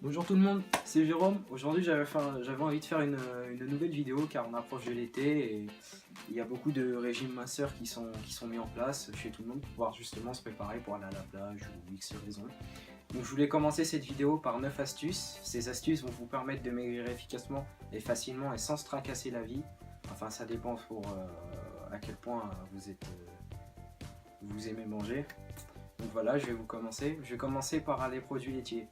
Bonjour tout le monde, c'est Jérôme. Aujourd'hui j'avais envie de faire une nouvelle vidéo car on approche de l'été et il y a beaucoup de régimes minceurs qui sont mis en place chez tout le monde pour pouvoir justement se préparer pour aller à la plage ou X raison. Donc je voulais commencer cette vidéo par 9 astuces. Ces astuces vont vous permettre de maigrir efficacement et facilement et sans se tracasser la vie. Enfin ça dépend pour à quel point vous aimez manger. Donc voilà, je vais commencer. Je vais commencer par les produits laitiers.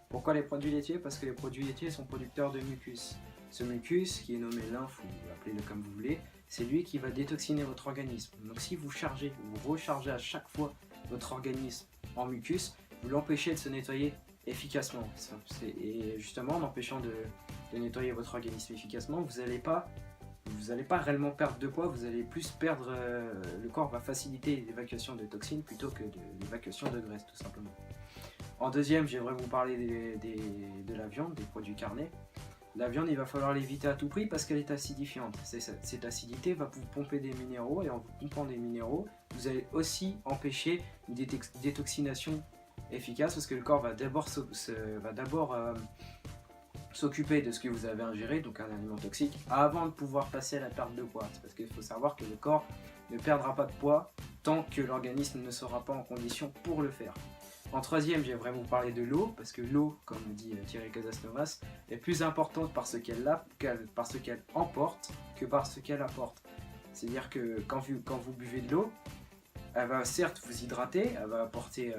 Pourquoi les produits laitiers? Parce que les produits laitiers sont producteurs de mucus. Ce mucus, qui est nommé lymphe ou appelez-le comme vous voulez, c'est lui qui va détoxiner votre organisme. Donc si vous rechargez à chaque fois votre organisme en mucus, vous l'empêchez de se nettoyer efficacement. Et justement, en empêchant de nettoyer votre organisme efficacement, vous n'allez pas réellement perdre de poids, vous allez plus perdre, le corps va faciliter l'évacuation de toxines plutôt que de l'évacuation de graisse tout simplement. En deuxième, j'aimerais vous parler de la viande, des produits carnés. La viande, il va falloir l'éviter à tout prix parce qu'elle est acidifiante. Cette acidité va vous pomper des minéraux et en vous pompant des minéraux, vous allez aussi empêcher une détoxination efficace parce que le corps va d'abord s'occuper de ce que vous avez ingéré, donc un aliment toxique, avant de pouvoir passer à la perte de poids. Parce qu'il faut savoir que le corps ne perdra pas de poids tant que l'organisme ne sera pas en condition pour le faire. En troisième, j'aimerais vous parler de l'eau, parce que l'eau, comme dit Thierry Casasnovas, est plus importante par ce qu'elle emporte que par ce qu'elle apporte. C'est-à-dire que quand vous buvez de l'eau, elle va certes vous hydrater, elle va apporter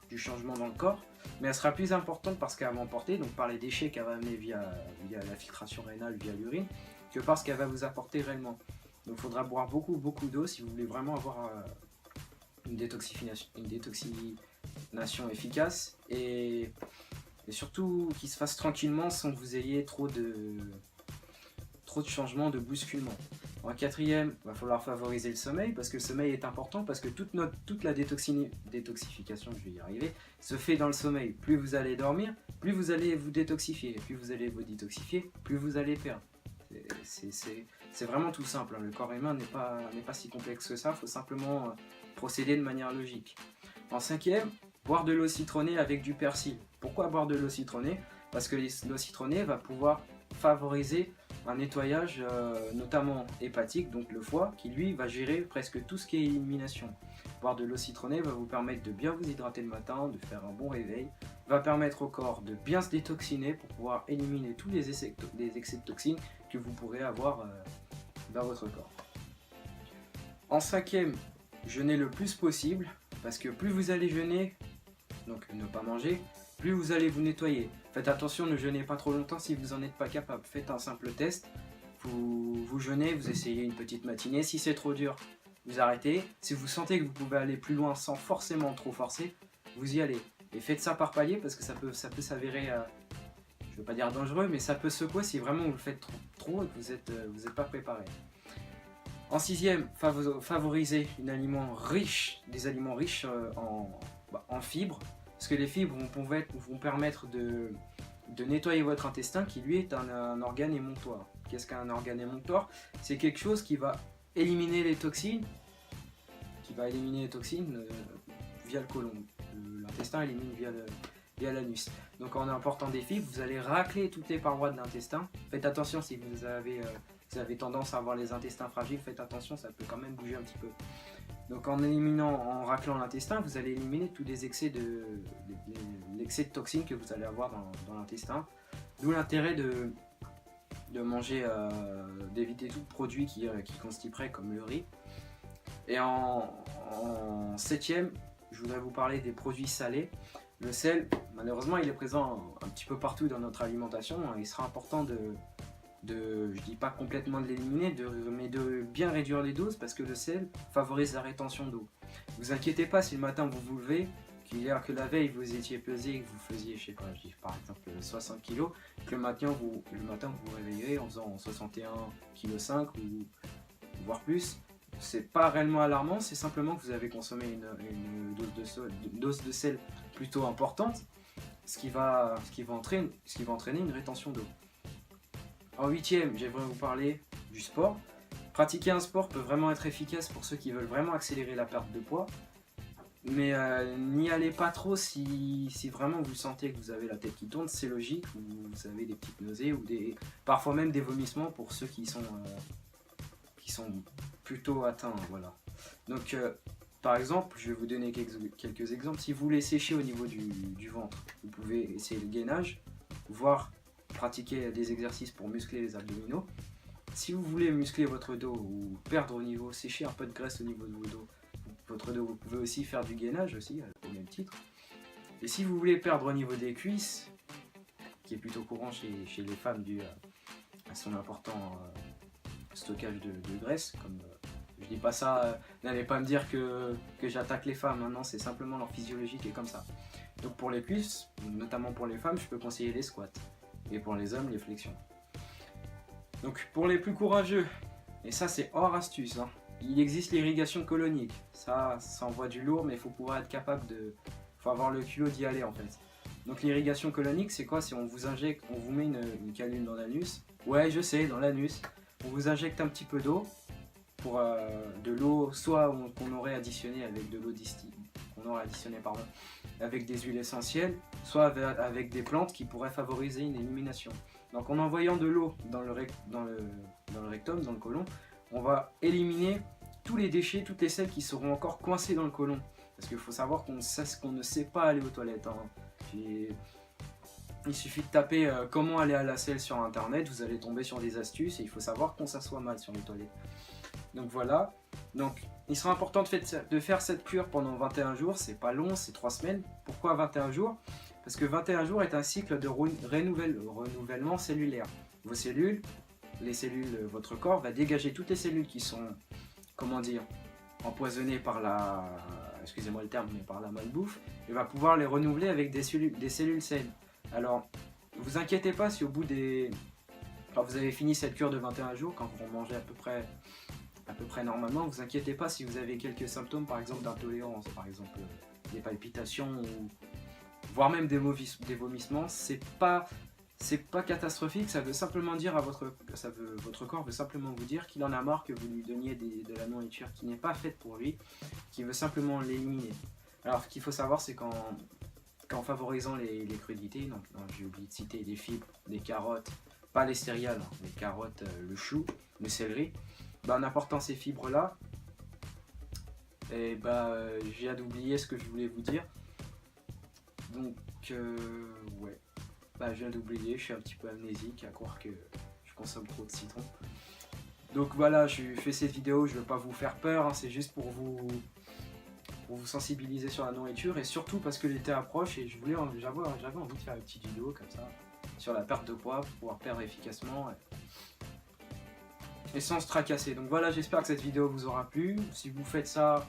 du changement dans le corps, mais elle sera plus importante parce qu'elle va emporter, donc par les déchets qu'elle va amener via la filtration rénale, via l'urine, que par ce qu'elle va vous apporter réellement. Donc il faudra boire beaucoup d'eau si vous voulez vraiment avoir une détoxination efficace et surtout qu'il se fasse tranquillement sans que vous ayez trop de changements, de bousculements. En quatrième, il va falloir favoriser le sommeil parce que le sommeil est important parce que toute la détoxification, je vais y arriver, se fait dans le sommeil. Plus vous allez dormir, plus vous allez vous détoxifier. Et plus vous allez vous détoxifier, plus vous allez perdre. C'est vraiment tout simple, hein. Le corps humain n'est pas si complexe que ça, il faut simplement procéder de manière logique. En cinquième, boire de l'eau citronnée avec du persil. Pourquoi boire de l'eau citronnée? Parce que l'eau citronnée va pouvoir favoriser un nettoyage notamment hépatique, donc le foie, qui lui va gérer presque tout ce qui est élimination. Boire de l'eau citronnée va vous permettre de bien vous hydrater le matin, de faire un bon réveil, va permettre au corps de bien se détoxiner pour pouvoir éliminer tous les excès de toxines que vous pourrez avoir dans votre corps. En cinquième, jeûner le plus possible, parce que plus vous allez jeûner, donc ne pas manger, plus vous allez vous nettoyer. Faites attention, ne jeûnez pas trop longtemps si vous n'en êtes pas capable. Faites un simple test, vous jeûnez, vous essayez une petite matinée, si c'est trop dur, vous arrêtez. Si vous sentez que vous pouvez aller plus loin sans forcément trop forcer, vous y allez. Et faites ça par palier parce que ça peut s'avérer, je ne veux pas dire dangereux, mais ça peut secouer si vraiment vous le faites trop et que vous êtes pas préparé. En sixième, favoriser des aliments riches en fibres, parce que les fibres vont permettre de nettoyer votre intestin qui lui est un organe émonctoire. Qu'est-ce qu'un organe émonctoire? C'est quelque chose qui va éliminer les toxines, via le côlon. L'intestin élimine via l'anus. Donc en apportant des fibres, vous allez racler toutes les parois de l'intestin. Faites attention si vous avez tendance à avoir les intestins fragiles, faites attention, ça peut quand même bouger un petit peu. Donc en raclant l'intestin, vous allez éliminer tous les excès l'excès de toxines que vous allez avoir dans l'intestin. D'où l'intérêt de manger, d'éviter tout produit qui constiperait comme le riz. Et en septième, je voudrais vous parler des produits salés. Le sel, malheureusement, il est présent un petit peu partout dans notre alimentation. Il sera important je dis pas complètement de l'éliminer, mais de bien réduire les doses parce que le sel favorise la rétention d'eau. Vous inquiétez pas si le matin vous vous levez, que la veille vous étiez pesé et que vous faisiez, je sais pas, je dis par exemple 60 kg, que le matin vous vous réveillez en faisant 61,5 kg ou voire plus. C'est pas réellement alarmant, c'est simplement que vous avez consommé une dose de sel plutôt importante, ce qui va entraîner une rétention d'eau. En huitième, j'aimerais vous parler du sport. Pratiquer un sport peut vraiment être efficace pour ceux qui veulent vraiment accélérer la perte de poids. Mais n'y allez pas trop si vraiment vous sentez que vous avez la tête qui tourne, c'est logique, ou vous avez des petites nausées, ou parfois même des vomissements pour ceux qui sont plutôt atteints. Voilà. Donc, par exemple, je vais vous donner quelques exemples. Si vous voulez sécher au niveau du ventre, vous pouvez essayer le gainage, voire pratiquer des exercices pour muscler les abdominaux. Si vous voulez muscler votre dos ou perdre au niveau, sécher un peu de graisse au niveau de votre dos, vous pouvez aussi faire du gainage aussi, au même titre. Et si vous voulez perdre au niveau des cuisses, qui est plutôt courant chez les femmes dû à son important stockage de graisse, comme je dis pas ça, n'allez pas me dire que j'attaque les femmes, hein, non, c'est simplement leur physiologie qui est comme ça. Donc pour les cuisses, notamment pour les femmes, je peux conseiller les squats, et pour les hommes, les flexions. Donc pour les plus courageux, et ça c'est hors astuce, hein, il existe l'irrigation colonique. Ça envoie du lourd, mais il faut pouvoir être capable faut avoir le culot d'y aller en fait. Donc l'irrigation colonique, c'est quoi? C'est on vous injecte, on vous met une canule dans l'anus. Ouais, je sais, dans l'anus. On vous injecte un petit peu d'eau, pour de l'eau, soit qu'on aurait additionné avec de l'eau distillée, avec des huiles essentielles, soit avec des plantes qui pourraient favoriser une élimination. Donc en envoyant de l'eau dans le rectum, dans le côlon, on va éliminer tous les déchets, toutes les selles qui seront encore coincées dans le côlon. Parce qu'il faut savoir qu'on ne sait pas aller aux toilettes. Hein. Il suffit de taper comment aller à la selle sur internet, vous allez tomber sur des astuces et il faut savoir qu'on s'assoit mal sur les toilettes. Donc voilà, donc il sera important de faire cette cure pendant 21 jours, c'est pas long, c'est 3 semaines. Pourquoi 21 jours? Parce que 21 jours est un cycle de renouvellement cellulaire. Vos cellules, votre corps va dégager toutes les cellules qui sont, comment dire, empoisonnées par excusez-moi le terme, mais par la malbouffe, et va pouvoir les renouveler avec des cellules saines. Alors, vous inquiétez pas si au bout quand vous avez fini cette cure de 21 jours, quand vous mangez à peu près normalement, vous inquiétez pas si vous avez quelques symptômes, par exemple d'intolérance, par exemple des palpitations, voire même des vomissements, c'est pas catastrophique, ça veut simplement dire votre corps veut simplement vous dire qu'il en a marre que vous lui donniez de la nourriture qui n'est pas faite pour lui, qui veut simplement l'éliminer. Alors ce qu'il faut savoir, c'est qu'en favorisant les crudités, non, j'ai oublié de citer des fibres, des carottes, pas les céréales, hein, les carottes, le chou, le céleri, en apportant ces fibres là, et je viens d'oublier ce que je voulais vous dire. Donc ouais, je viens d'oublier, je suis un petit peu amnésique à croire que je consomme trop de citron. Donc voilà, je fais cette vidéo, je ne veux pas vous faire peur, hein, c'est juste pour vous sensibiliser sur la nourriture, et surtout parce que l'été approche et j'avais envie de faire une petite vidéo comme ça sur la perte de poids pour pouvoir perdre efficacement et sans se tracasser. Donc voilà, j'espère que cette vidéo vous aura plu. Si vous faites ça,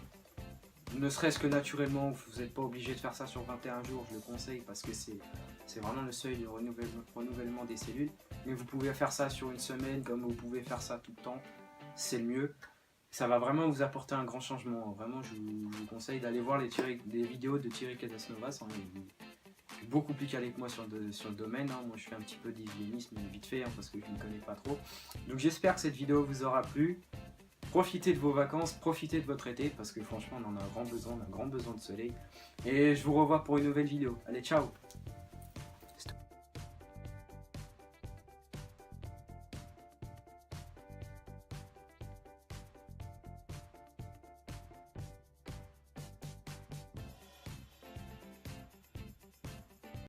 ne serait-ce que naturellement, vous n'êtes pas obligé de faire ça sur 21 jours, je le conseille parce que c'est vraiment le seuil de renouvellement des cellules. Mais vous pouvez faire ça sur une semaine, comme vous pouvez faire ça tout le temps, c'est le mieux. Ça va vraiment vous apporter un grand changement. Vraiment, je vous conseille d'aller voir les vidéos de Thierry Cadasnovas. Il est beaucoup plus calé que moi sur le domaine. Hein. Moi, je fais un petit peu d'hygiénisme vite fait parce que je ne connais pas trop. Donc, j'espère que cette vidéo vous aura plu. Profitez de vos vacances, profitez de votre été parce que franchement, on en a grand besoin de soleil. Et je vous revois pour une nouvelle vidéo. Allez, ciao!